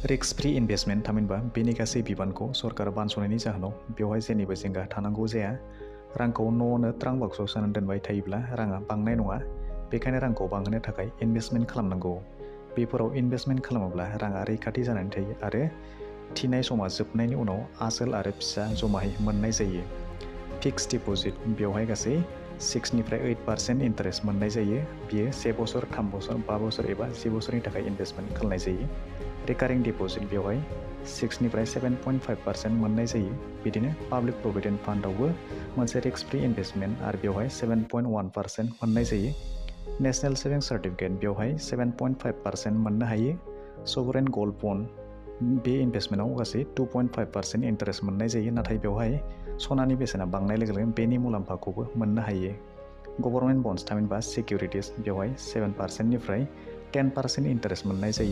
Risk free investment थामहिनबा बेनि गासै बिबानखौ सरकारा बानस'नायनि जाहोनाव बेवहाय जेनिबो जिंगा थानांगौ जाया। रांखौ न'आवनो ट्रांक बक्सआव सोनानै दोनबाय थायोब्ला राङा बांनाय नङा। बेखायनो रांखौ बांहोनो थाखाय इनभेस्टमेन्ट खालामनांगौ। बेफोराव इनभेस्टमेन्ट खालामोब्ला राङा रैखाथि जानानै थायो आरो थिनाय समा जोबनायनि उनाव आसोल आरो फिसा जमायै मोननाय जायो। फिक्स्ड डिप'जिट बेवहाय गासै 6निफ्राय 8% इन्टारेस्ट मोननाय जायो। बियो 1 बोसोर, 3 बोसोर, 5 बोसोर एबा 10 बोसोरनि थाखाय इनभेस्टमेन्ट खालामनाय जायो। रिकारिं डिप'जिट बेवहाय 6निफ्राय 7.5% मोननाय जायो। बिदिनो पाब्लिक प्रभिडेन्ट फान्डआवबो मोनसे रिस्क फ्रि इनभेस्टमेन्ट आरो बेवहाय 7.1% मोननाय जायो। नेशनेल सेभिंस सार्टिफिकेट बेवहाय 7.5% मोननो हायो। सभरेन गल्ड बन्ड बे इनभेस्टमेन्टआव गासै 2.5% इन्टारेस्ट मोननाय जायो। नाथाय बेवहाय सनानि बेसेना बांनाय लोगो लोगो बेनि मुलाम्फाखौबो मोननो हायो। गभर्नमेन्ट बन्ड्स थामहिनबा सिकिउरिटिस बेवहाय 7%निफ्राय 10% इन्टारेस्ट मोननाय जायो।